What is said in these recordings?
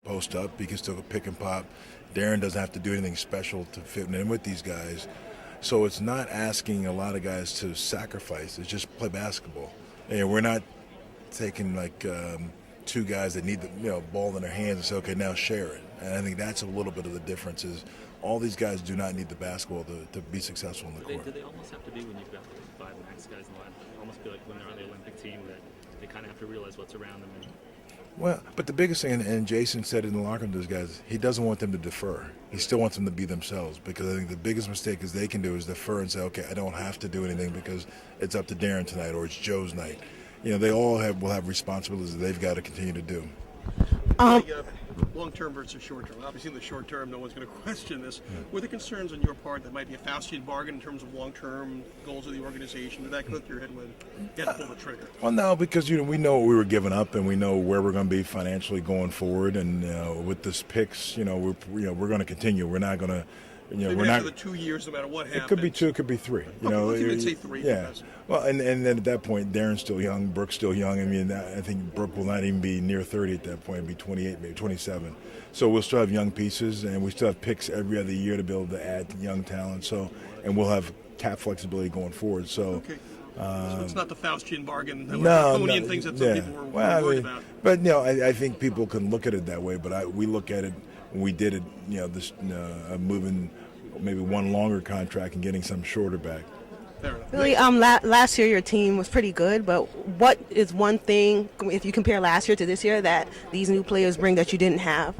Post up, he can still pick and pop. Darren doesn't have to do anything special to fit in with these guys. So it's not asking a lot of guys to sacrifice. It's just play basketball. And we're not taking like two guys that need the ball in their hands and say, okay, now share it. And I think that's a little bit of the difference is all these guys do not need the basketball to be successful in the court. Do they almost have to be when you've got the 5 max guys in the line? Almost feel like when they're on the Olympic team that they kind of have to realize what's around them. Well, but the biggest thing, and Jason said it in the locker room to those guys, he doesn't want them to defer. He still wants them to be themselves because I think the biggest mistake is they can do is defer and say, okay, I don't have to do anything because it's up to Darren tonight or it's Joe's night. They all will have responsibilities that they've got to continue to do. Long-term versus short-term. Obviously, in the short term, no one's going to question this. Were there concerns on your part that might be a Faustian bargain in terms of long-term goals of the organization? Did that go through your head when you had to pull the trigger? Well, no, because we know what we were giving up, and we know where we're going to be financially going forward. And with this picks, we're going to continue. We're not going to. We're not. For the 2 years, no matter what happens. It could be 2, it could be 3. Let's even say 3. Yeah. Well, and then at that point, Darren's still young, Brooke's still young. I mean, I think Brooke will not even be near 30 at that point. It'll be 28, maybe 27. So we'll still have young pieces, and we still have picks every other year to be able to add young talent. So, and we'll have cap flexibility going forward. So. Okay. So it's not the Faustian bargain, the no, things that some people were worried about. But I think people can look at it that way. But we look at it when we did it. This moving maybe one longer contract and getting some shorter back. Really, last year your team was pretty good, but what is one thing, if you compare last year to this year, that these new players bring that you didn't have?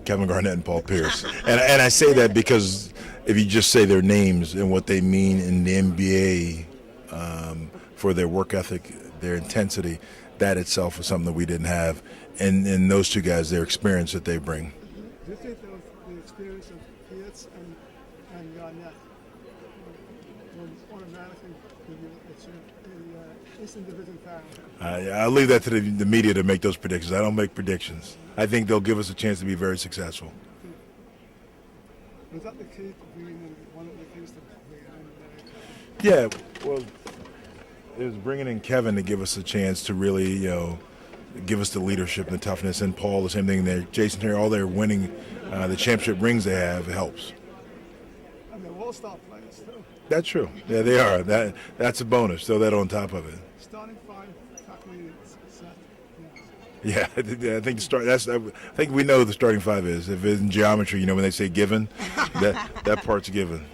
Kevin Garnett and Paul Pierce. and I say that because if you just say their names and what they mean in the NBA for their work ethic, their intensity, that itself is something that we didn't have. And those two guys, their experience that they bring. Do you think the experience of Pierce and Garnett will automatically give you an instant division title? I'll leave that to the media to make those predictions. I don't make predictions. I think they'll give us a chance to be very successful. Was that the key to bringing in one of the keys to bringing in? Yeah, well, it was bringing in Kevin to give us a chance to really, give us the leadership and the toughness. And Paul, the same thing there. Jason here, all their winning, the championship rings they have helps. And they're all-star players too. That's true. Yeah, they are. That's a bonus. Throw that on top of it. Starting 5, calculated set. Yeah, I think we know who the starting 5 is. If it's in geometry, when they say given, that part's given.